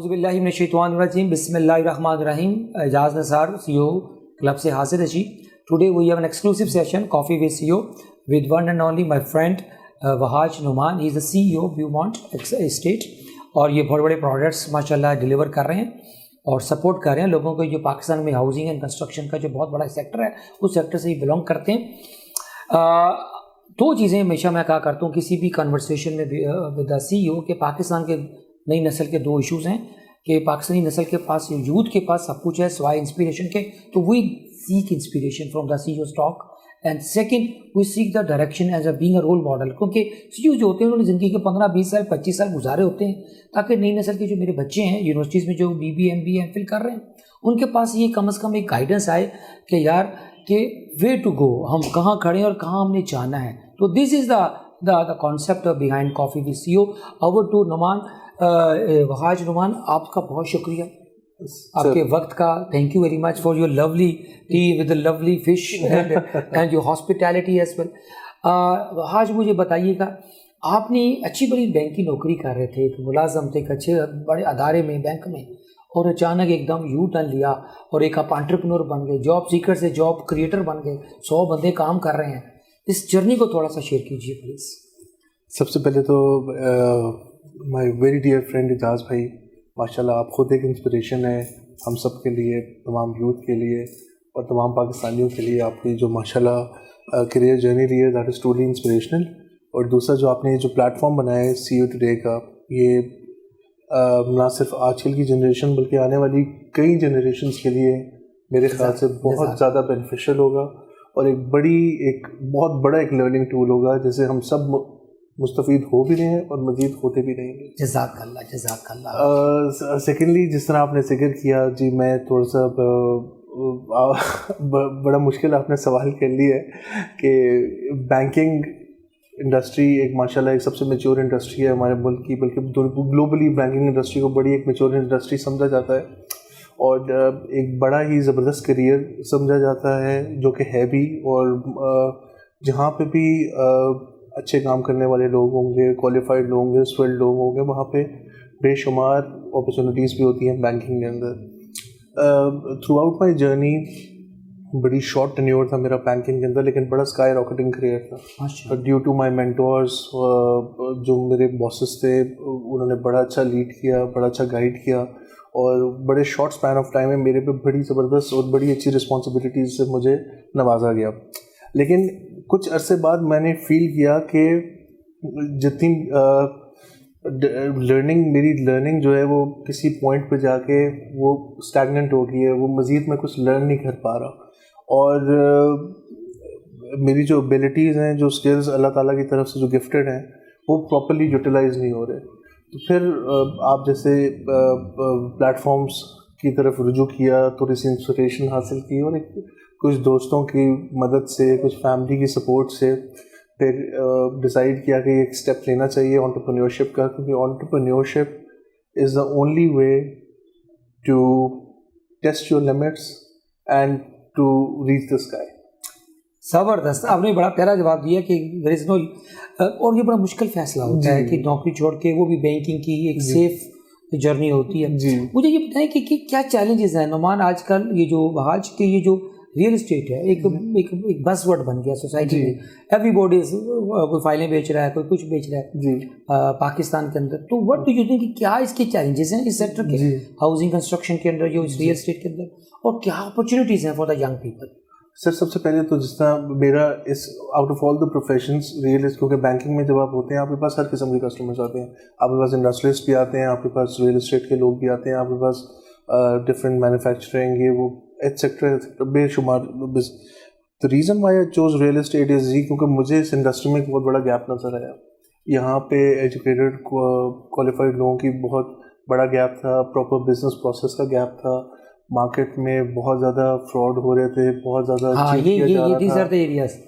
اعوذ باللہ من الشیطان الرجیم بسم اللہ الرحمن الرحیم. اعجاز نثار CEO کلب سے حاضر ہے جی. Today we have an exclusive session coffee with CEO with one and only my friend Wahaj Noman. He is the CEO ویو مونٹ اسٹیٹ اور یہ بہت بڑے پروڈکٹس ماشاء اللہ ڈیلیور کر رہے ہیں اور سپورٹ کر رہے ہیں لوگوں کو جو پاکستان میں ہاؤسنگ اینڈ کنسٹرکشن کا جو بہت بڑا سیکٹر ہے اس سیکٹر سے ہی بلانگ کرتے ہیں. دو چیزیں ہمیشہ میں کہا کرتا ہوں کسی بھی کنورسیشن میں ود دا CEO کہ پاکستان کے نئی نسل کے دو ایشوز ہیں کہ پاکستانی نسل کے پاس یوتھ کے پاس سب کچھ ہے سوائے انسپریشن کے, تو we seek inspiration from the CEO's talk. And second we seek the direction as a being a role model, کیونکہ CEO جو ہوتے ہیں انہوں نے زندگی کے 15-20 سال 25 سال گزارے ہوتے ہیں تاکہ نئی نسل کے جو میرے بچے ہیں یونیورسٹیز میں جو BBA MBA MPhil کر رہے ہیں ان کے پاس یہ کم از کم ایک گائیڈنس آئے کہ یار کہ وے ٹو گو, ہم کہاں کھڑے ہیں اور کہاں ہم نے جانا ہے. تو this is the concept behind coffee with CEO. Over to Noman. Wahaj Noman, آپ کا بہت شکریہ آپ کے وقت کا. Thank you very much for your lovely tea with lovely fish and your hospitality as well. Wahaj مجھے بتائیے گا, آپ نے اچھی بڑی بینک کی نوکری کر رہے تھے, ایک ملازم تھے ایک اچھے بڑے ادارے میں بینک میں, اور اچانک ایک دم یو ٹرن لیا اور ایک آپ انٹرپرینور بن گئے, جاب سیکر سے جاب کریٹر بن گئے, 100 بندے کام کر رہے ہیں. اس جرنی کو تھوڑا سا شیئر کیجیے پلیز. سب سے پہلے تو مائی ویری ڈیئر فرینڈ اعجاز بھائی, ماشاء اللہ آپ خود ایک انسپریشن ہے ہم سب کے لیے, تمام یوتھ کے لیے اور تمام پاکستانیوں کے لیے. آپ کی جو ماشاء اللہ کیریئر جرنی رہی ہے دیٹ از ٹرولی انسپریشنل. اور دوسرا جو آپ نے جو پلیٹ فارم بنایا ہے CEO ٹوڈے کا, یہ نہ صرف آج کل کی جنریشن بلکہ آنے والی کئی جنریشنز کے لیے میرے خیال سے بہت زیادہ بینیفیشیل ہوگا اور ایک بہت بڑا ایک لرننگ ٹول ہوگا جسے ہم سب مستفید ہو بھی رہے ہیں اور مزید ہوتے بھی رہیں گے. جزاک اللہ جزاک اللہ. سیکنڈلی جس طرح آپ نے ذکر کیا جی, میں تھوڑا سا بڑا مشکل آپ نے سوال کر لیا ہے کہ بینکنگ انڈسٹری ایک ماشاء اللہ ایک سب سے میچور انڈسٹری ہے ہمارے ملک کی, بلکہ گلوبلی بینکنگ انڈسٹری کو بڑی ایک میچور انڈسٹری سمجھا جاتا ہے اور ایک بڑا ہی زبردست کیریئر سمجھا جاتا ہے جو کہ ہے بھی. اور جہاں پہ بھی اچھے کام کرنے والے لوگ ہوں گے, کوالیفائڈ لوگ ہوں گے, اسکلڈ لوگ ہوں گے, وہاں پہ بے شمار اپرچونیٹیز بھی ہوتی ہیں بینکنگ کے اندر. تھرو آؤٹ مائی جرنی بڑی شارٹ ٹینیور تھا میرا بینکنگ کے اندر, لیکن بڑا اسکائی راکٹنگ کریئر تھا ڈیو ٹو مائی مینٹورس. جو میرے باسز تھے انہوں نے بڑا اچھا لیڈ کیا, بڑا اچھا گائیڈ کیا اور بڑے شارٹ اسپین آف ٹائم میں میرے پہ بڑی زبردست اور بڑی اچھی رسپانسبلٹیز سے مجھے نوازا گیا. لیکن کچھ عرصے بعد میں نے فیل کیا کہ جتنی میری لرننگ جو ہے وہ کسی پوائنٹ پہ جا کے وہ اسٹیگننٹ ہو گئی ہے, وہ مزید میں کچھ لرن نہیں کر پا رہا اور میری جو ابیلٹیز ہیں, جو اسکلز اللہ تعالیٰ کی طرف سے جو گفٹیڈ ہیں وہ پراپرلی یوٹیلائز نہیں ہو رہے. تو پھر آپ جیسے پلیٹ فارمس کی طرف رجوع کیا, تھوڑی سی انسپریشن حاصل کی اور کچھ دوستوں کی مدد سے, کچھ فیملی کی سپورٹ سے پھر ڈیسائیڈ کیا کہ ایک اسٹیپ لینا چاہیے انٹرپرینیورشپ کا, کیونکہ entrepreneurship is the only way to test your limits and to reach the sky. زبردست, آپ نے بڑا پیارا جواب دیا کہ دیر از نو, اور یہ بڑا مشکل فیصلہ ہوتا ہے کہ نوکری چھوڑ کے, وہ بھی بینکنگ کی ایک سیف جرنی ہوتی ہے. مجھے یہ بتائیں کہ کیا چیلنجز ہیں نعمان آج کل. یہ جو آج کے یہ جو ریئل اسٹیٹ ہے ایک بس ورڈ بن گیا سوسائٹی میں, ایوری باڈی کوئی فائلیں بیچ رہا ہے, کوئی کچھ بیچ رہا ہے پاکستان کے اندر. تو وٹ ڈو یو تھنک کہ کیا اس کے چیلنجز ہیں اس سیکٹر کے, ہاؤسنگ کنسٹرکشن کے اندر, جو ریئل اسٹیٹ کے اندر, اور کیا اپرچونیٹیز ہیں for the young people? Sir سب سے پہلے تو جس طرح میرا اس out of all the professions کیونکہ بینکنگ میں جب آپ ہوتے ہیں آپ کے پاس ہر قسم کے کسٹمرز آتے ہیں, آپ کے پاس انڈسٹریلسٹ بھی آتے ہیں, آپ کے پاس ریئل اسٹیٹ کے لوگ بھی آتے ہیں, آپ کے پاس ڈفرینٹ مینوفیکچرنگ یہ وہ ایٹسیکٹرا بے شمار. The reason why I choose real state is کیونکہ مجھے اس انڈسٹری میں ایک بہت بڑا گیپ نظر آیا. یہاں پہ ایجوکیٹڈ کوالیفائڈ لوگوں کی بہت بڑا گیپ تھا, پراپر بزنس پروسیس کا گیپ تھا, مارکیٹ میں بہت زیادہ فراڈ ہو رہے تھے, بہت زیادہ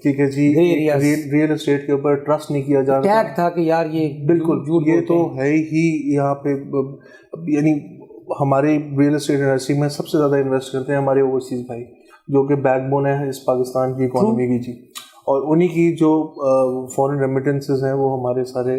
ٹھیک ہے جی, ریئل اسٹیٹ کے اوپر ٹرسٹ نہیں کیا جا رہا تھا کہ یار یہ بالکل یہ تو ہے ہی. یہاں پہ یعنی ہمارے ریئل اسٹیٹ انڈسٹری میں سب سے زیادہ انویسٹ کرتے ہیں ہمارے اوورسیز بھائی, جو کہ بیک بون ہے اس پاکستان کی اکانومی کی جی, اور انہی کی جو فورن ریمیٹنسز ہیں وہ ہمارے سارے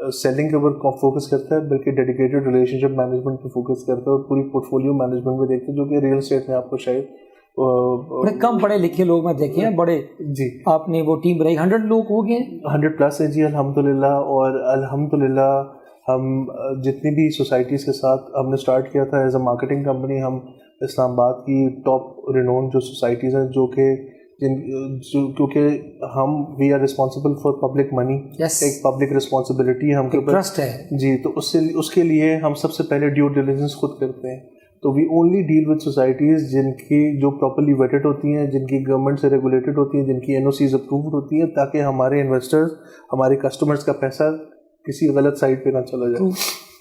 سیلنگ کے اوپر فوکس کرتا ہے بلکہ ڈیڈیکیٹڈ ریلیشن شپ مینجمنٹ پہ فوکس کرتا ہے اور پوری پورٹ فولیو مینجمنٹ میں دیکھتے ہیں, جو کہ ریئل اسٹیٹ میں آپ کو شاید بڑے کم پڑھے لکھے لوگ میں دیکھے ہیں, بڑے جی آپ نے وہ ٹیم بنائی 100 لوگ ہو گئے 100+ ہے جی الحمدللہ. اور الحمدللہ ہم جتنی بھی سوسائٹیز کے ساتھ ہم نے اسٹارٹ کیا تھا ایز اے مارکیٹنگ کمپنی, ہم اسلام آباد کی ٹاپ رینون جو سوسائٹیز ہیں جو کہ کیونکہ ہم we are responsible for public money, ایک پبلک رسپانسبلٹی ہے ہم کے اوپر, ٹرسٹ ہے جی. تو اس کے لیے ہم سب سے پہلے ڈیو ڈیلیجنس خود کرتے ہیں. تو we only deal with societies جن کی جو پراپرلی ویٹڈ ہوتی ہیں, جن کی گورنمنٹ سے ریگولیٹڈ ہوتی ہیں, جن کی NOCs اپرووڈ ہوتی ہیں, تاکہ ہمارے انویسٹرز, ہمارے کسٹمرز کا پیسہ کسی غلط سائٹ پہ نہ چلا جائے.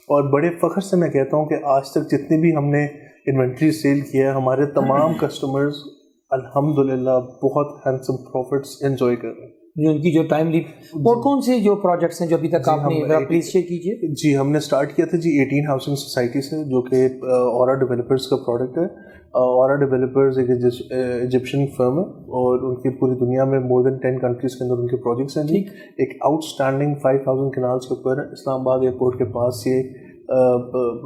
اور بڑے فخر سے میں کہتا ہوں کہ آج تک جتنی بھی ہم نے انوینٹری سیل کیا ہے, ہمارے تمام کسٹمرز الحمدللہ بہت ہینڈسم پروفٹس انجوائے کر رہے ہیں. ان کی جو ٹائملی. اور کون سے جو پروجیکٹس ہیں جو ابھی تک آپ نے پلیز شیئر کیجیے؟ جی ہم نے اسٹارٹ کیا تھا جی 18 ہاؤسنگ سوسائٹی سے, جو کہ اورا ڈیولپرز کا پروڈکٹ ہے. اورا ڈیولپرز ایک ایجپشن فرم ہے اور ان کی پوری دنیا میں مور دین 10 کنٹریز کے اندر ان کے پروجیکٹس ہیں جی. ایک آؤٹ اسٹینڈنگ 5000 کنالس کے اوپر اسلام آباد ایئرپورٹ کے پاس یہ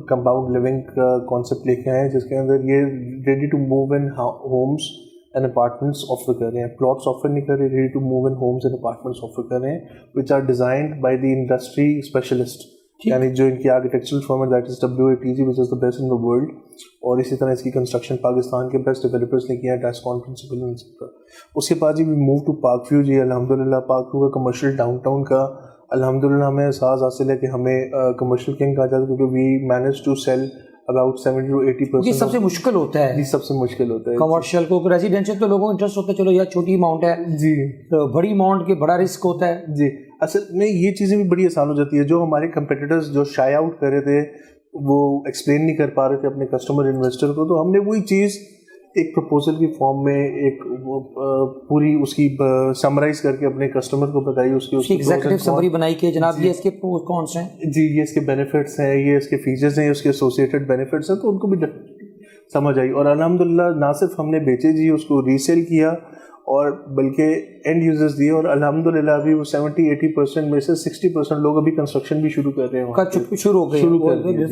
کمپاؤنڈ لیونگ کا کانسیپٹ لے کے آئے ہیں, جس کے اندر یہ ready to move in homes and apartments offer کر رہے ہیں. پلاٹس آفر نہیں کر رہے, ready to move in homes and apartments offer کر رہے ہیں, which are designed by the industry specialist, یعنی جو ان کی آرکیٹیکچرل فرم ہے that is WATG which is the best in the world. اور اسی طرح اس کی کنسٹرکشن پاکستان کے بیسٹ ڈیولپرس نے کیا ہے, ٹیسکون پرنسپل. اس کے بعد جی موو ٹو پارک ویو. جی الحمدللہ پارک ویو کا کمرشل ڈاؤن ٹاؤن کا الحمدللہ ہمیں احساس حاصل ہے کہ ہمیں کمرشل کنگ کہا جاتا ہے, کیونکہ we manage to sell about 70 to 80%. یہ سب سے مشکل ہوتا ہے, جی سب سے مشکل ہوتا ہے کمرشل کو. ریزیڈینشیل تو لوگوں کو انٹرسٹ ہوتا ہے, چلو یار چھوٹی اماؤنٹ ہے جی, تو بڑی اماؤنٹ کے بڑا رسک ہوتا ہے جی. اصل میں یہ چیزیں بھی بڑی آسان ہو جاتی ہے. جو ہمارے کمپیٹیٹرز جو شائے آؤٹ کر رہے تھے, وہ ایکسپلین نہیں کر پا رہے تھے اپنے کسٹمر انویسٹر کو, تو ہم نے وہی چیز ایک پروپوزل کی فارم میں ایک پوری اس کی سمرائز کر کے اپنے کسٹمر کو بتائی, اس کی ایگزیکٹو سمری بنائی کہ جناب یہ اس کے کونس ہیں جی, یہ اس کے بینیفٹس ہیں, یہ اس کے فیچرز ہیں, یہ اس کے ایسوسیٹڈ بینیفٹس ہیں, تو ان کو بھی سمجھ آئی. اور الحمدللہ نہ صرف ہم نے بیچے جی, اس کو ریسیل کیا اور بلکہ اینڈ یوزرز دیے, اور الحمدللہ ابھی وہ 70-80% میں سے 60% لوگ ابھی کنسٹرکشن بھی شروع کر رہے ہیں, شروع ہو گئے,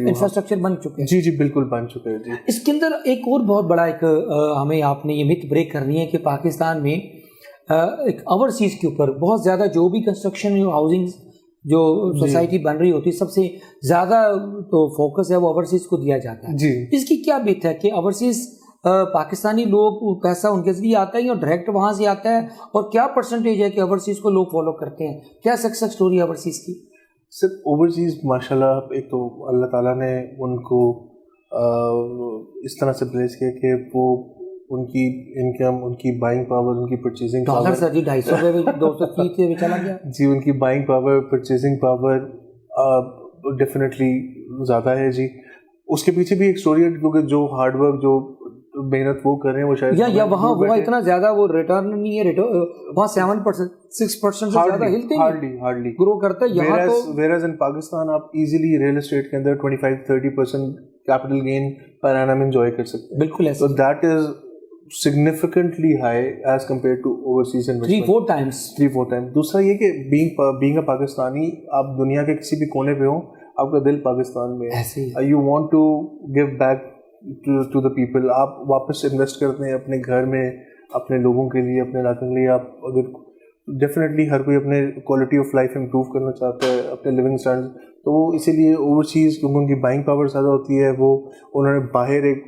انفراسٹرکچر بن چکے ہیں. جی جی بالکل بن چکے ہیں جی. اس کے اندر ایک اور بہت بڑا ایک ہمیں آپ نے یہ مت بریک کرنی ہے کہ پاکستان میں ایک اوورسیز کے اوپر بہت زیادہ جو بھی کنسٹرکشن ہاؤسنگ جو سوسائٹی بن رہی ہوتی ہے, سب سے زیادہ تو فوکس ہے وہ اوورسیز کو دیا جاتا ہے. اس کی کیا بات ہے کہ اوورسیز پاکستانی لوگ پیسہ ان کے ذریعے آتا ہے اور ڈائریکٹ وہاں سے آتا ہے, اور کیا پرسنٹیج ہے کہ اوورسیز کو لوگ فالو کرتے ہیں, کیا سکسیس اسٹوری ہے اوورسیز کی؟ سر اوورسیز ماشاء اللہ ایک تو اللہ تعالیٰ نے ان کو اس طرح سے پلیس کیا کہ وہ ان کی انکم, ان کی بائنگ پاور, ان کی پرچیزنگ پاور, ڈالر سر جی 250 پہ 230 پہ چلا گیا جی, ان کی buying power, purchasing power definitely زیادہ ہے جی. اس کے پیچھے بھی ایک اسٹوری ہے, کیونکہ جو ہارڈ ورک, جو محنت وہ کر رہے ہیں وہ شاید یا وہاں اتنا زیادہ وہ ریٹرن نہیں ہے, وہاں 7% 6% سے زیادہ ہلتے ہارڈلی گرو کرتا ہے. یہاں تو ویئرز ان پاکستان آپ ایزیلی ریئل اسٹیٹ کے اندر 25-30% capital gain per annum enjoy کر سکتے ہیں. بالکل ایسا. So that is significantly high as compared to overseas investment. 3-4 times. دوسرا یہ کہ being a پاکستانی, آپ دنیا کے کسی بھی کونے پہ ہوں, آپ کا دل پاکستان میں ہے, you want to give back to the people. آپ واپس انویسٹ کرتے ہیں اپنے گھر میں, اپنے لوگوں کے لیے, اپنے علاقے کے لیے. آپ اگر ڈیفینیٹلی ہر کوئی اپنے کوالٹی آف لائف امپروو کرنا چاہتا ہے, اپنے لیونگ اسٹینڈرڈ, تو اسی لیے اوورسیز کیونکہ ان کی بائنگ پاور زیادہ ہوتی ہے, وہ انہوں نے باہر ایک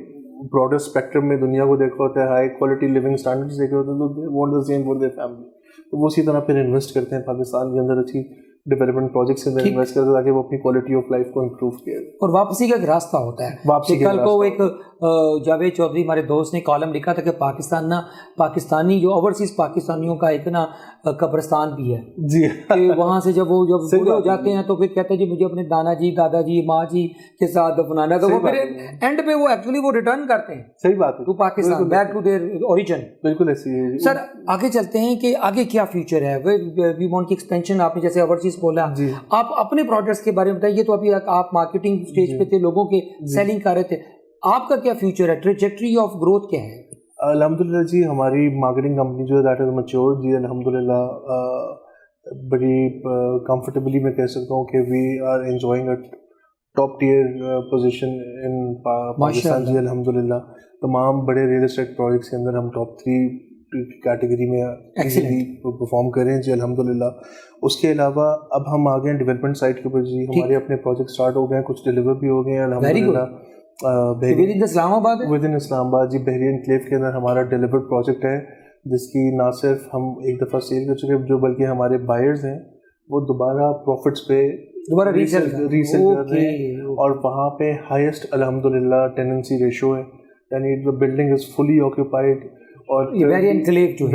براڈر اسپیکٹرم میں دنیا کو دیکھا ہوتا ہے, ہائی کوالٹی لیونگ اسٹینڈرڈس دیکھے ہوتے ہیں, تو they want the same for their family. تو وہ اسی طرح پھر انویسٹ کرتے ہیں پاکستان کے اندر, اچھی ڈیولپمنٹ پروجیکٹس کے اندر انویسٹ کرتے ہیں تاکہ وہ اپنی کوالٹی آف لائف کو امپروو کرے. اور واپسی کا ایک راستہ ہوتا ہے. واپسی کل کو ایک جاوید چودھری ہمارے دوست نے کالم لکھا تھا کہ پاکستان نا پاکستانی جو اوورسیز پاکستانیوں کا ایک نا قبرستان بھی ہے جی, وہاں سے جب وہ بوڑھے ہو جاتے ہیں تو پھر کہتے ہیں جی مجھے اپنے دانا جی, دادا جی, ماں جی کے ساتھ دفنانا ہے, تو وہ پھر اینڈ پہ وہ ایکچولی وہ ریٹرن کرتے ہیں. صحیح بات ہے, to Pakistan, back to their origin. بالکل ایسی ہے. سر آگے چلتے ہیں کہ آگے کیا فیوچر ہے, وی وانٹ کی ایکسپینشن. آپ نے جیسے اوورسیز بولا, آپ اپنے پروجیکٹس کے بارے میں بتائیے. تو ابھی آپ مارکیٹنگ اسٹیج پہ تھے, لوگوں کے سیلنگ کر رہے تھے, آپ کا کیا فیوچر ہے, ٹریجیکٹری آف گروتھ کیا ہے؟ الحمدللہ جی ہماری مارکیٹنگ کمپنی جو ہے دیٹ از میچور جی. الحمدللہ بڑی کمفرٹیبلی میں کہہ سکتا ہوں کہ we are enjoying a top tier position in Pakistan جی الحمد للہ. تمام بڑے ریئل اسٹیٹ پروجیکٹس کے اندر ہم ٹاپ 3 کیٹیگری میں ایزیلی پرفارم کریں جی الحمد للہ. اس کے علاوہ اب ہم آ گئے ہیں ڈیولپمنٹ سائٹ کے اوپر جی. ہمارے اپنے پروجیکٹ اسٹارٹ ہو گئے ہیں, کچھ ڈیلیور بھی ہو گئے ہیں الحمد للہ. اسلام آباد ود ان اسلام آباد جی, بحری انکلیو کے اندر ہمارا ڈیلیورڈ پروجیکٹ ہے, جس کی نہ صرف ہم ایک دفعہ سیل کر چکے جو بلکہ ہمارے بائرز ہیں وہ دوبارہ پروفٹس پہ دوبارہ ریسیل کر رہے ہیں, اور وہاں پہ ہائیسٹ الحمد للہ ٹیننسی ریشو ہے, یعنی بلڈنگ از فلی آکوپائڈ. اور ویری انکلیو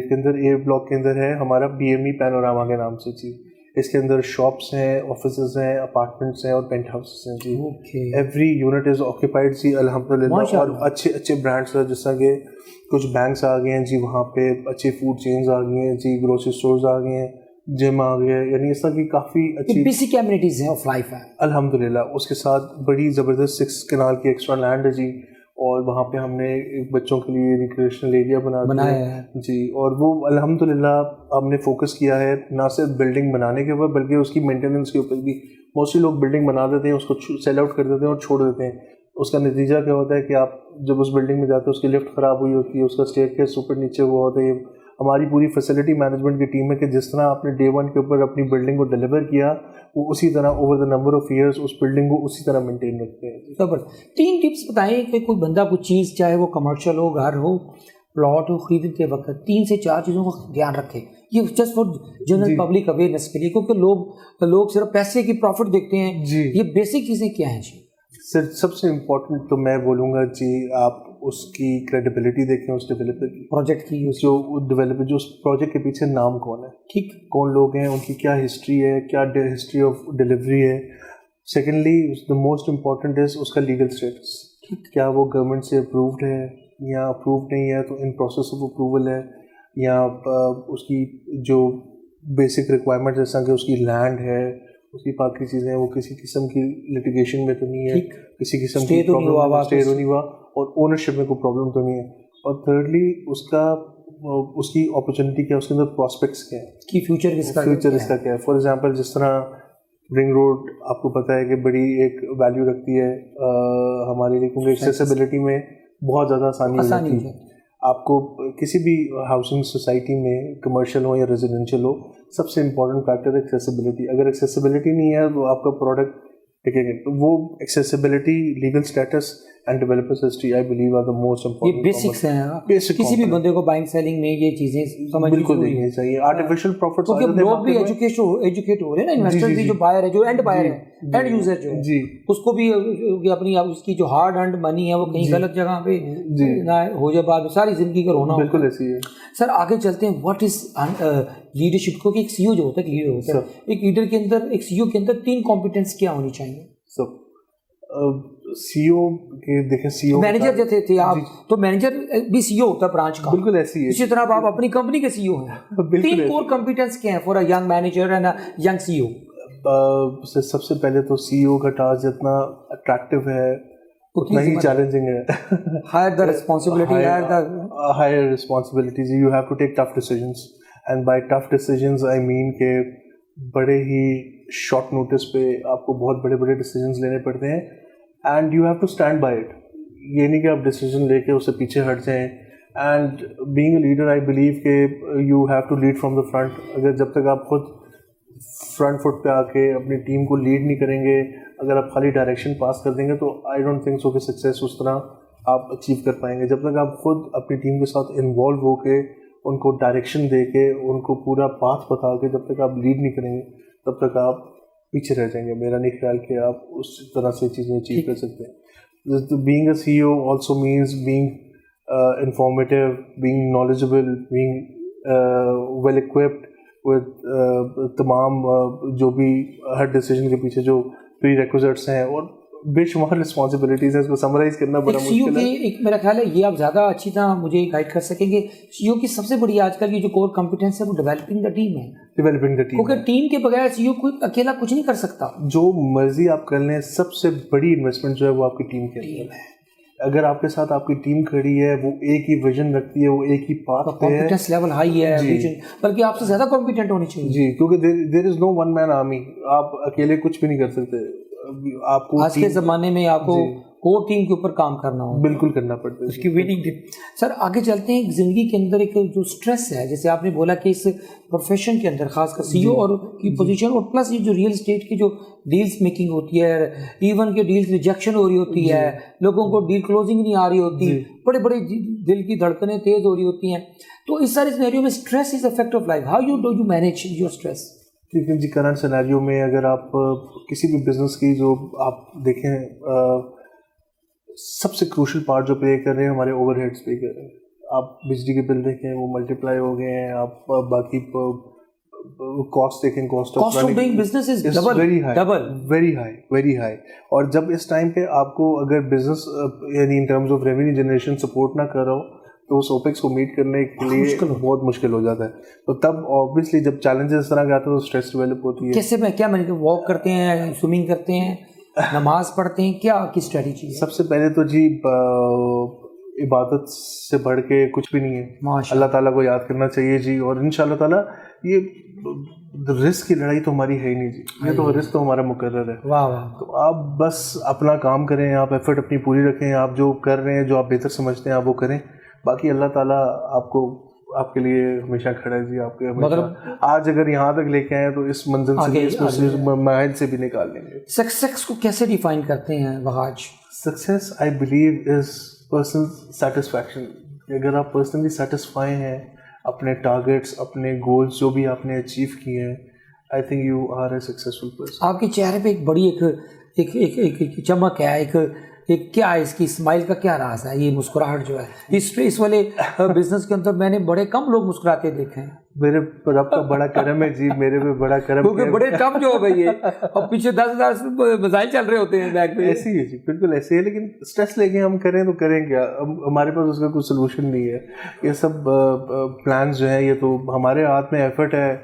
کے اندر اے بلاک کے اندر ہے ہمارا BME پینوراما کے نام سے جی. اس کے اندر شاپس ہیں, آفیسز ہیں, اپارٹمنٹس ہیں اور پینٹ ہاؤسز ہیں جی. ایوری یونٹ از آکوپائڈ جی الحمد للہ. اور اچھے برانڈس ہیں, جس طرح کہ کچھ بینکس آ گئے ہیں جی, وہاں پہ اچھے فوڈ چینز آ گئی ہیں جی, گروسری اسٹورز آ گئے ہیں, جم آ گیا, یعنی اس طرح کی کافی اچھی بیسک ایمینٹیز ہیں آف لائف ہیں الحمد للہ. اس کے ساتھ بڑی زبردست 6 کنال کی ایکسٹرا لینڈ ہے جی, اور وہاں پہ ہم نے بچوں کے لیے ریکریشنل ایریا بنایا ہے جی. اور وہ الحمد للہ ہم نے فوکس کیا ہے نہ صرف بلڈنگ بنانے کے اوپر بلکہ اس کی مینٹیننس کے اوپر بھی. موسٹلی لوگ بلڈنگ بنا دیتے ہیں, اس کو سیل آؤٹ کر دیتے ہیں اور چھوڑ دیتے ہیں. اس کا نتیجہ کیا ہوتا ہے کہ آپ جب اس بلڈنگ میں جاتے ہیں اس کی لفٹ خراب ہوئی ہوتی ہے, اس کا اسٹیئر کیس اوپر نیچے ہوا ہوتا ہے. ہماری پوری فیسلٹی مینجمنٹ کی ٹیم ہے کہ جس طرح آپ نے ڈے 1 کے اوپر اپنی بلڈنگ کو ڈیلیور کیا, وہ اسی طرح over the number of years اس بلڈنگ کو اسی طرح مینٹین رکھتے ہیں. زبردست. 3 ٹپس بتائیں کہ کوئی بندہ کوئی چیز, چاہے وہ کمرشل ہو, گھر ہو, پلاٹ ہو, خریدتے وقت 3 سے 4 چیزوں کا دھیان رکھے. یہ just for general public awareness کے لیے, کیونکہ لوگ صرف پیسے کی پروفٹ دیکھتے ہیں. یہ بیسک چیزیں کیا ہیں جی؟ سر سب سے امپورٹنٹ تو میں بولوں گا جی, آپ اس کی کریڈیبلٹی دیکھیں, اس ڈیولپر کی, پروجیکٹ کی, جو ڈیولپر جو اس پروجیکٹ کے پیچھے نام کون ہے, ٹھیک, کون لوگ ہیں, ان کی کیا ہسٹری ہے, کیا ہسٹری آف ڈیلیوری ہے. Secondly the most important is اس کا لیگل اسٹیٹس, کیا وہ گورنمنٹ سے اپرووڈ ہے یا اپرووڈ نہیں ہے تو ان پروسیس آف اپروول ہے, یا اس کی جو بیسک ریکوائرمنٹ جیسا کہ اس کی لینڈ ہے, اس کی باقی چیزیں وہ کسی قسم کی لٹیگیشن میں تو نہیں ہے, کسی قسم کی اسٹے تو نہیں ہوا, اور اونرشپ میں کوئی پرابلم تو نہیں ہے. اور تھرڈلی اس کی اپرچونیٹی کیا, اس کے اندر پراسپیکٹس کیا ہے, کی فیوچر اس کا کیا ہے. فار ایگزامپل جس طرح رنگ روڈ آپ کو پتہ ہے کہ بڑی ایک ویلیو رکھتی ہے ہمارے لیے, کیونکہ ایکسیسیبلٹی میں بہت زیادہ آسانی ہو جاتی ہے. آپ کو کسی بھی ہاؤسنگ سوسائٹی میں, کمرشل ہو یا ریزیڈینشیل ہو, سب سے امپورٹنٹ فیکٹر ہے ایکسیسیبلٹی. اگر ایکسیسیبلٹی نہیں ہے تو آپ کا پروڈکٹ ٹکے گا. تو وہ accessibility, legal status and developers history I believe are the most important. یہ بیسکس ہیں کسی بھی بندے کو بائنگ سیلنگ میں, یہ چیزیں سمجھنی بالکل دیکھنی چاہیے. آرٹیفیشیل پروفٹس, کیونکہ لوگ بھی ایجوکیٹ ہو رہے ہیں نا, انویسٹر بھی جو بائر ہے, جو اینڈ بائر ہے, اینڈ یوزر جو ہے, اس کو بھی اپنی اس کی جو ہارڈ ارنڈ منی ہے وہ کہیں غلط جگہ پہ نہ ہو جائے, بعد ساری زندگی کا رونا. بالکل ایسی ہے. سر آگے چلتے ہیں, واٹ از لیڈرشپ, کو کہ ایک سی او جو ہوتا ہے, ایک لیڈر ہوتا ہے, ایک لیڈر کے اندر, ایک سی او کے اندر 3 کمپیٹنس کیا ہونی چاہیے؟ سی او کے دیکھیں, سی او مینیجر جو تھے آپ, تو مینیجر بھی سی او ہوتا ہے برانچ کا, بالکل ایسی ہے. اسی طرح آپ اپنی کمپنی کے سی او ہیں. 3 کور کمپیٹنس کیا ہیں for a young manager and a young C O? سب سے پہلے تو سی او کا ٹاسک جتنا اٹریکٹیو ہے اتنا ہی چیلنجنگ ہے. Higher responsibilities, you have to take tough decisions, and by tough decisions I mean کہ بڑے ہی شارٹ نوٹس پہ آپ کو بہت بڑے بڑے ڈیسیجنس لینے پڑتے ہیں, and you have to stand by it. یہ نہیں کہ آپ ڈیسیجن لے کے اس سے پیچھے ہٹ جائیں. And being a leader I believe کہ you have to lead from the front. اگر جب تک آپ خود فرنٹ فٹ پہ آ کے اپنی ٹیم کو لیڈ نہیں کریں گے, اگر آپ خالی ڈائریکشن پاس کر دیں گے, تو آئی ڈونٹ تھنک سو کہ سکسیس اس طرح آپ اچیو کر پائیں گے. جب تک آپ خود اپنی ٹیم کے ساتھ انوالو ہو کے, ان کو ڈائریکشن دے کے, ان کو پورا پاتھ بتا کے جب تک آپ لیڈ نہیں کریں گے, تب تک آپ پیچھے رہ جائیں گے. میرا نہیں خیال کہ آپ اس طرح سے چیزیں اچیو کر سکتے ہیں. Being a CEO also means being informative, being knowledgeable, being well equipped with تمام جو بھی ہر ڈیسیجن کے پیچھے جو پری ریکوزٹس ہیں, اور بے شمار رسپانسبلٹیز ہیں. اس کو سمرائز کرنا بڑا مشکل ہے. ایک میرا خیال ہے یہ آپ زیادہ اچھی طرح مجھے گائڈ کر سکیں گے. سی او کی سب سے بڑی آج کل کی جو کور کمپیٹنس ہے وہ ڈیولپنگ دا ٹیم ہے. کیونکہ ٹیم کے بغیر سی او کوئی اکیلا کچھ نہیں کر سکتا. جو مرضی آپ کر لیں, سب سے بڑی انویسٹمنٹ جو ہے وہ آپ کی ٹیم کے اندر ہے. اگر آپ کے ساتھ آپ کی ٹیم کھڑی ہے, وہ ایک ہی ویژن رکھتی ہے, وہ ایک ہی پاتھ پہ ہے, کمپیٹنس لیول ہائی ہے, بلکہ آپ سے زیادہ کمپیٹنٹ ہونی چاہیے. جی, کیونکہ دیر از نو ون مین آرمی, آپ اکیلے کچھ بھی نہیں کر سکتے. آپ کو آج کے زمانے میں آپ کو کور ٹیم کے اوپر کام کرنا ہوگا, بالکل کرنا پڑتا ہے اس کی وننگ ٹیم. سر آگے چلتے ہیں. زندگی کے اندر ایک جو اسٹریس ہے, جیسے آپ نے بولا کہ اس پروفیشن کے اندر خاص کر سی او اور کی پوزیشن, اور پلس یہ جو ریئل اسٹیٹ کی جو ڈیلز میکنگ ہوتی ہے, ایون کہ ڈیلز ریجیکشن ہو رہی ہوتی ہے, لوگوں کو ڈیل کلوزنگ نہیں آ رہی ہوتی, بڑے بڑے دل کی دھڑکنیں تیز ہو رہی ہوتی ہیں, تو اس سارے سینیریو میں stress is a fact of life. How do you manage your stress? کیونکہ جی کرنٹ سینیریو میں اگر آپ کسی بھی بزنس کی جو آپ دیکھیں, سب سے کروشل پارٹ جو پلے کر رہے ہیں ہمارے اوور ہیڈس پلے کر رہے ہیں. آپ بجلی کے بل دیکھیں, وہ ملٹیپلائی ہو گئے ہیں. آپ باقی کاسٹ دیکھیں, cost of doing business is very high. اور جب اس ٹائم پہ آپ کو اگر بزنس یعنی in terms of revenue generation support نہ کر رہا ہو, تو اس اوپیکس کو میٹ کرنے کے لیے بہت مشکل ہو جاتا ہے. تو تب آبویسلی جب چیلنجز اس طرح کے آتے ہیں تو اسٹریس ڈیولپ ہوتی ہے. کیسے میں کیا واک کرتے ہیں, سوئمنگ کرتے ہیں, نماز پڑھتے ہیں, کیا کی اسٹریٹجی ہے؟ سب سے پہلے تو جی عبادت سے بڑھ کے کچھ بھی نہیں ہے. اللہ تعالیٰ کو یاد کرنا چاہیے جی, اور ان شاء اللہ تعالیٰ یہ رزق کی لڑائی تو ہماری ہے ہی نہیں جی, یہ تو رزق تو ہمارا مقرر ہے. تو آپ بس اپنا کام کریں, آپ ایفرٹ اپنی پوری رکھیں, آپ جو کر رہے ہیں, جو آپ بہتر سمجھتے ہیں آپ وہ کریں. باقی اللہ تعالیٰ آپ کو آپ کے لیے ہمیشہ کھڑا ہے جی. آپ کے ہمیشہ آج اگر یہاں تک لے کے آئے تو اس منزل سے, اس ماحول سے بھی نکال لیں گے. سکسیس کو کیسے ڈیفائن کرتے ہیں Wahaj? Success I believe is personal satisfaction. اگر آپ پرسنلی سیٹسفائی ہیں اپنے ٹارگیٹس, اپنے گولس جو بھی آپ نے اچیو کیے ہیں, I think you are a successful person. آپ کے چہرے پہ ایک بڑی ایک چمک ہے, ایک کیا ہے اس کی اسمائل کا کیا راز ہے؟ یہ مسکراہٹ جو ہے اس والے بزنس کے اندر میں نے بڑے کم لوگ مسکراتے دیکھے ہیں. میرے رب کا بڑا کرم ہے جی, میرے پہ بڑا کرم, کیونکہ بڑے ٹف جو ہو گئی ہے اور پیچھے 10,000 مسائل چل رہے ہوتے ہیں بیک پہ. ایسے ہی ہے جی, بالکل ایسے ہے. لیکن اسٹریس لے کے ہم کریں تو کریں کیا, ہمارے پاس اس کا کوئی سلوشن نہیں ہے. یہ سب پلانس جو ہیں یہ تو ہمارے ہاتھ میں ایفرٹ ہے,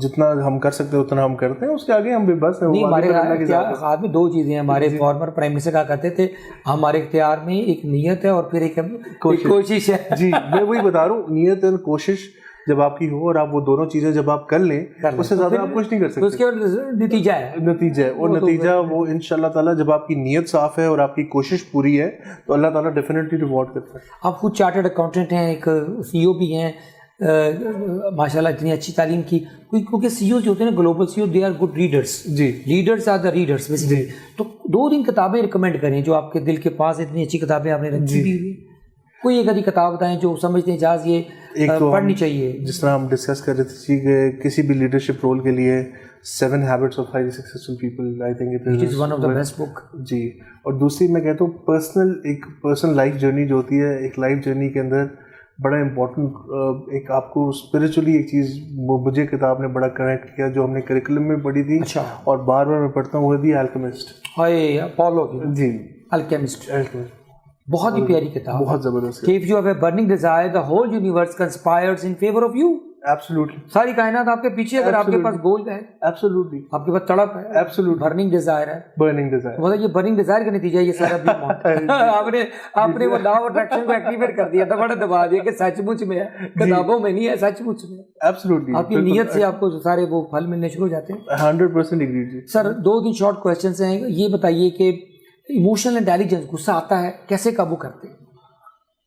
جتنا ہم کر سکتے ہیں اتنا ہم کرتے ہیں, اس کے آگے ہم بھی بس. ہمارے ہاتھ میں دو چیزیں ہیں. ہمارے فارمر پرائم منسٹر کہا کرتے تھے ہمارے اختیار میں ایک نیت ہے اور پھر ایک کوشش ہے. جی میں وہی بتا رہا ہوں, نیت اور کوشش جب آپ کی ہو اور آپ وہ دونوں چیزیں جب آپ کر لیں, اس سے زیادہ آپ کچھ نہیں کر سکتے. اس کے نتیجہ ہے اور نتیجہ وہ ان شاء اللہ تعالیٰ جب آپ کی نیت صاف ہے اور آپ کی کوشش پوری ہے تو اللہ تعالیٰ ڈیفینیٹلی ریوارڈ کرتا ہے. آپ خود چارٹرڈ اکاؤنٹنٹ ہیں, ایک سی او بھی ہیں, ماشاء اللہ اتنی اچھی تعلیم کی. کیونکہ سی او جو ہوتے ہیں نا global CEO, they are good readers. جی, leaders are the readers basically. تو 2-3 کتابیں ریکمینڈ کریں جو آپ کے دل کے پاس, اتنی اچھی کتابیں آپ نے رکھی بھی. کوئی ایک آدھی کتاب بتائیں جو سمجھتے ہیں جاز یہ پڑھنی چاہیے. جس طرح ہم ڈسکس کر رہے تھے کہ کسی بھی لیڈرشپ رول کے لیے 7 Habits of Highly Successful People, I think it is one of the best book. جی, اور دوسری میں کہتا ہوں ایک پرسنل لائف جرنی جو ہوتی ہے, ایک لائف جرنی کے اندر بڑا امپورٹنٹ ایک آپ کو اسپریچولی ایک چیز مجھے کتاب نے بڑا کنیکٹ کیا جو ہم نے کریکولم میں پڑھی تھی اور بار بار میں پڑھتا ہوں, وہ دی الکیمسٹ. پولو جی, الکیمسٹ بہت ہی پیاری کتاب, بہت زبردست. If you have a burning desire, the whole universe conspires in favor of you. Absolutely. ساری کائنات آپ کے پیچھے, اگر آپ کے پاس گول ہے, Absolutely. آپ کے پاس تڑپ ہے, Absolutely. برننگ ڈیزائر ہے, برننگ ڈیزائر, مطلب یہ برننگ ڈیزائر کا نتیجہ یہ سارا آپ نے وہ لا آف اٹریکشن کو ایکٹیویٹ کر دیا, دبا دبا دیا کہ سچ مچ میں ہے, کتابوں میں نہیں ہے, سچ مچ میں. Absolutely. آپ کی نیت سے آپ کو سارے وہ پھل ملنے شروع ہو جاتے ہیں. 100% agree. سر 2-3 شارٹ کوشچنس ہیں. یہ بتائیے کہ ایموشنل انٹیلیجنس, غصہ آتا ہے, کیسے قابو کرتے ہیں؟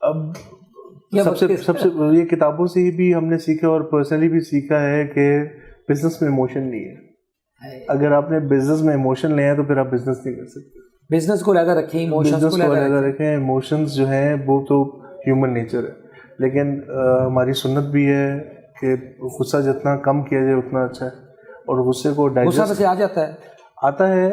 اب سب سے یہ کتابوں سے ہی بھی ہم نے سیکھا اور پرسنلی بھی سیکھا ہے کہ بزنس میں ایموشن نہیں ہے. اگر آپ نے بزنس میں ایموشن لے ہیں تو پھر آپ بزنس نہیں کر سکتے. بزنس کو علیحدہ رکھیں, ایموشنز کو علیحدہ رکھیں. ایموشنز جو ہیں وہ تو ہیومن نیچر ہے, لیکن ہماری سنت بھی ہے کہ غصہ جتنا کم کیا جائے اتنا اچھا ہے. اور غصے کو غصہ سے آتا ہے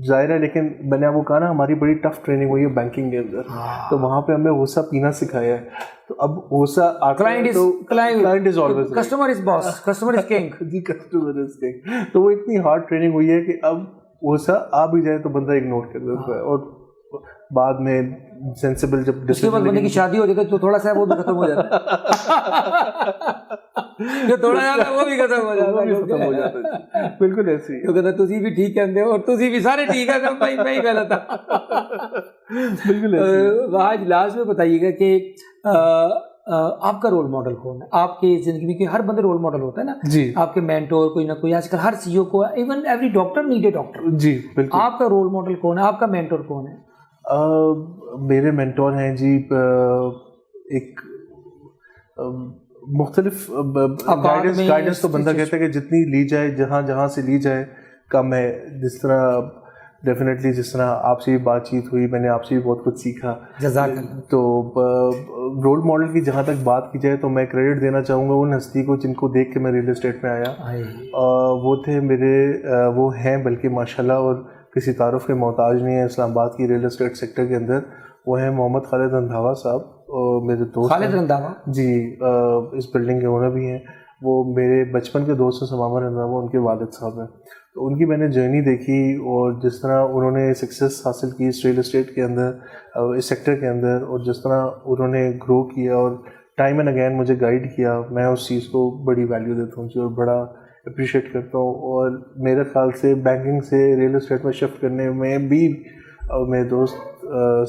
ظاہر ہے, لیکن میں نے آپ کو کہا نا ہماری بڑی ٹف ٹریننگ ہوئی ہے بینکنگ کے اندر, تو وہاں پہ ہمیں غصہ پینا سکھایا ہے. تو اب غصہ client is always customer is boss, customer is king. جی, کسٹمر از کنگ. تو وہ اتنی ہارڈ ٹریننگ ہوئی ہے کہ اب غصہ آ بھی جائے تو بندہ اگنور کر دیتا ہے, اور بعد میں سینسیبل جب اس کے بعد بندے کی شادی ہو جائے گی تو تھوڑا سا وہ بھی ختم ہو جاتا ہے, جو تھوڑا سا وہ بھی ختم ہو جاتا ہے. بالکل ایسے ہی. تو کہتا تسی بھی ٹھیک ہے اور تسی بھی سارے ٹھیک ہے, میں ہی غلط تھا. بالکل. آج لاسٹ میں بتائیے گا کہ آپ کا رول ماڈل کون ہے آپ کی زندگی میں؟ کہ ہر بندے رول ماڈل ہوتا ہے نا جی. آپ کے مینٹور کوئی نہ کوئی. آج کل ہر سی او کو even every doctor need a doctor. جی بالکل. آپ کا رول ماڈل کون ہے؟ آپ کا مینٹور کون ہے؟ میرے مینٹور ہیں جی ایک مختلف گائیڈنس تو بندہ کہتا ہے کہ جتنی لی جائے جہاں سے لی جائے کم ہے. جس طرح ڈیفینیٹلی جس طرح آپ سے بھی بات چیت ہوئی میں نے آپ سے بھی بہت کچھ سیکھا. جزاک اللہ. تو رول ماڈل کی جہاں تک بات کی جائے تو میں کریڈٹ دینا چاہوں گا ان ہستی کو جن کو دیکھ کے میں ریئل اسٹیٹ میں آیا. وہ تھے وہ ہیں بلکہ ماشاءاللہ اور کسی تعارف کے محتاج نہیں ہیں اسلام آباد کی ریئل اسٹیٹ سیکٹر کے اندر. وہ ہیں محمد خالد رندھاوا صاحب, میرے دوست. خالد رندھاوا جی, اس بلڈنگ کے اونر بھی ہیں. وہ میرے بچپن کے دوست ہیں ثمامہ رندھاوا, ان کے والد صاحب ہیں. تو ان کی میں نے جرنی دیکھی اور جس طرح انہوں نے سکسیس حاصل کی اس ریئل اسٹیٹ کے اندر, اس سیکٹر کے اندر, اور جس طرح انہوں نے گرو کیا اور ٹائم اینڈ اگین مجھے گائیڈ کیا, میں اس چیز کو بڑی ویلیو دیتا ہوں جی اور بڑا اپریشیٹ کرتا ہوں. اور میرے خیال سے بینکنگ سے ریئل اسٹیٹ میں شفٹ کرنے میں بھی میرے دوست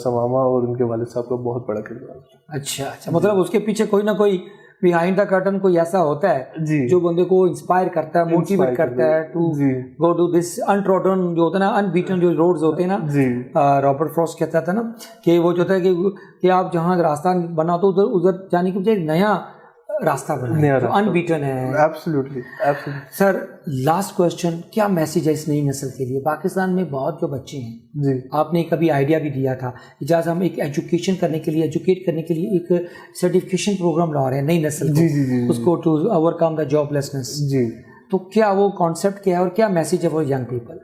ثمامہ اور ان کے والد صاحب کا بہت بڑا کردار. اچھا, مطلب اس کے پیچھے کوئی نہ کوئی بیہائنڈ دا کرٹن کوئی ایسا ہوتا ہے جی جو بندے کو انسپائر کرتا ہے, موٹیویٹ کرتا ہے ٹو گو ٹو دس انٹروڈن جو ہوتا ہے نا, ان بیٹن جو روڈز ہوتے ہیں نا. جی. رابرٹ فروسٹ کہتا تھا نا کہ وہ جو ہوتا ہے کہ آپ جہاں راستہ بنا تو ادھر جانے کے بجائے نیا راستہ بنا جو ان بیٹن ہے. ایبسلیوٹلی. سر لاسٹ کویشچن, کیا میسیج ہے اس نئی نسل کے لیے؟ پاکستان میں بہت جو بچے ہیں, جی آپ نے کبھی آئیڈیا بھی دیا تھا جیسے ہم ایک ایجوکیشن کرنے کے لیے ایجوکیٹ کرنے کے لیے ایک سرٹیفکیشن پروگرام لا رہے ہیں نئی نسل کو, اس کو to overcome the job lessons. جی. تو کیا وہ کانسیپٹ کیا ہے اور کیا میسیج ہے فار ینگ پیپل؟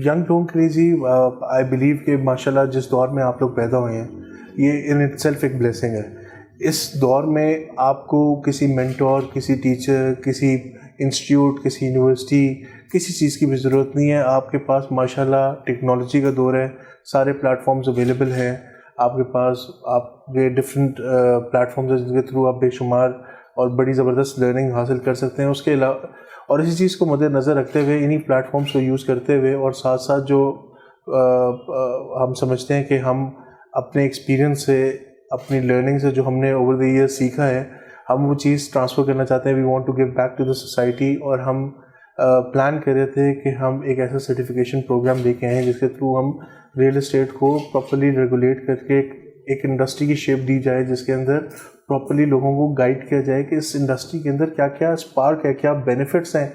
ینگ لوگوں کے لیے جی آئی بلیو کہ ماشاء اللہ جس دور میں آپ لوگ پیدا ہوئے ہیں یہ ان اٹ سیلف ایک بلیسنگ ہے. اس دور میں آپ کو کسی مینٹور, کسی ٹیچر, کسی انسٹیٹیوٹ, کسی یونیورسٹی, کسی چیز کی بھی ضرورت نہیں ہے. آپ کے پاس ماشاءاللہ ٹیکنالوجی کا دور ہے, سارے پلیٹ فارمز اویلیبل ہیں آپ کے پاس. آپ کے ڈفرینٹ پلیٹ فارمز ہیں جن کے تھرو آپ بے شمار اور بڑی زبردست لرننگ حاصل کر سکتے ہیں. اس کے علاوہ اور اسی چیز کو مد نظر رکھتے ہوئے انہی پلیٹ فارمز کو یوز کرتے ہوئے اور ساتھ ساتھ جو ہم سمجھتے ہیں کہ ہم اپنے ایکسپیرئنس سے, اپنی لرننگ سے جو ہم نے اوور دی ایئر سیکھا ہے, ہم وہ چیز ٹرانسفر کرنا چاہتے ہیں. We want to give back to the society. اور ہم پلان کر رہے تھے کہ ہم ایک ایسا سرٹیفکیشن پروگرام لے کے آئیں جس کے تھرو ہم ریئل اسٹیٹ کو پراپرلی ریگولیٹ کر کے ایک انڈسٹری کی شیپ دی جائے جس کے اندر پراپرلی لوگوں کو گائیڈ کیا جائے کہ اس انڈسٹری کے اندر کیا کیا اسپارک ہے, کیا بینیفٹس ہیں,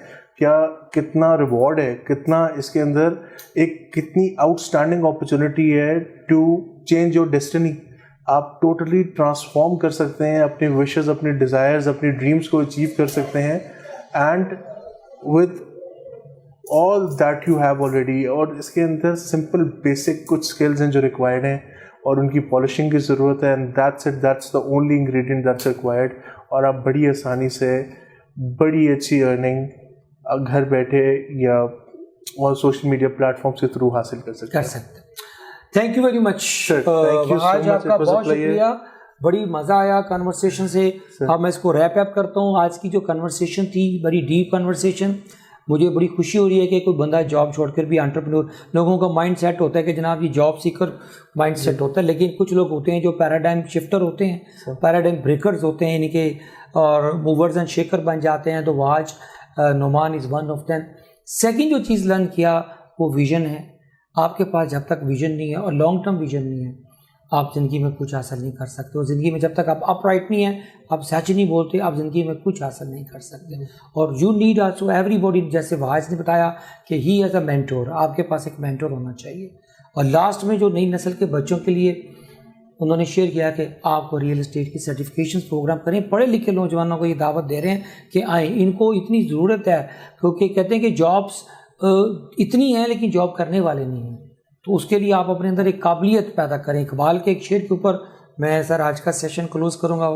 کتنا ریوارڈ ہے, کتنا اس کے اندر ایک کتنی آؤٹ اسٹینڈنگ اپرچونیٹی ہے ٹو چینج یور ڈیسٹنی. آپ ٹوٹلی ٹرانسفارم کر سکتے ہیں اپنی وشز, اپنی ڈیزائرز, اپنی ڈریمز کو اچیو کر سکتے ہیں and with all that you have already. اور اس کے اندر سمپل بیسک کچھ اسکلز ہیں جو ریکوائرڈ ہیں اور ان کی پالشنگ کی ضرورت ہے. And that's the only ingredient that's required. اور آپ بڑی آسانی سے بڑی اچھی ارننگ گھر بیٹھے یا اور سوشل میڈیا پلیٹ فارمس کے تھرو حاصل کر سکتے ہیں. تھینک یو ویری مچ. آج آپ کا بہت شکریہ, بڑی مزہ آیا کنورسیشن سے. اب میں اس کو ریپ اپ کرتا ہوں. آج کی جو کنورسیشن تھی بڑی ڈیپ کنورسیشن, مجھے بڑی خوشی ہو رہی ہے کہ کوئی بندہ جاب چھوڑ کر بھی انٹرپرینور. لوگوں کا مائنڈ سیٹ ہوتا ہے کہ جناب یہ جاب سیکر مائنڈ سیٹ ہوتا ہے, لیکن کچھ لوگ ہوتے ہیں جو پیراڈائم شفٹر ہوتے ہیں, پیراڈائم بریکرز ہوتے ہیں, یعنی کہ اور موورز اینڈ شیکر بن جاتے ہیں. تو Wahaj Nauman is one of them. Second جو چیز لرن کیا وہ ویژن ہے. آپ کے پاس جب تک ویژن نہیں ہے اور لانگ ٹرم ویژن نہیں ہے آپ زندگی میں کچھ حاصل نہیں کر سکتے. اور زندگی میں جب تک آپ اپ رائٹ نہیں ہیں, آپ سچ نہیں بولتے, آپ زندگی میں کچھ حاصل نہیں کر سکتے. اور you need also every body, جیسے واحد نے بتایا کہ ہی ایز اے مینٹور, آپ کے پاس ایک مینٹور ہونا چاہیے. اور لاسٹ میں جو نئی نسل کے بچوں کے لیے انہوں نے شیئر کیا کہ آپ کو ریئل اسٹیٹ کی سرٹیفکیشن پروگرام کریں. پڑھے لکھے نوجوانوں کو یہ دعوت دے رہے ہیں کہ آئیں, ان کو اتنی ضرورت ہے کیونکہ کہتے ہیں کہ جابس اتنی ہیں لیکن جاب کرنے والے نہیں ہیں. تو اس کے لیے آپ اپنے اندر ایک قابلیت پیدا کریں. اقبال کے ایک شعر کے اوپر میں سر آج کا سیشن کلوز کروں گا.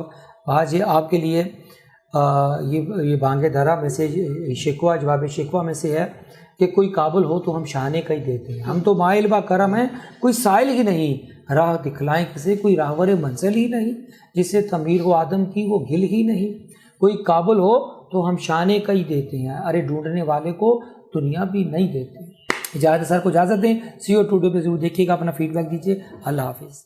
آج یہ آپ کے لیے یہ بانگ درا میں سے شکوہ, جواب شکوہ میں سے ہے کہ کوئی قابل ہو تو ہم شانے کا ہی دیتے ہیں. ہم تو مائل با کرم ہیں, کوئی سائل ہی نہیں, راہ دکھلائیں کسے کوئی راہور منزل ہی نہیں, جسے تعمیر ہو آدم کی وہ گل ہی نہیں. کوئی قابل ہو تو ہم شانے کا ہی دیتے ہیں, ارے ڈھونڈنے والے کو دنیا بھی نہیں دیتے. اجازت سر کو اجازت دیں. سی یو ٹوڈے پہ ضرور دیکھیے گا, اپنا فیڈ بیک دیجیے. اللہ حافظ.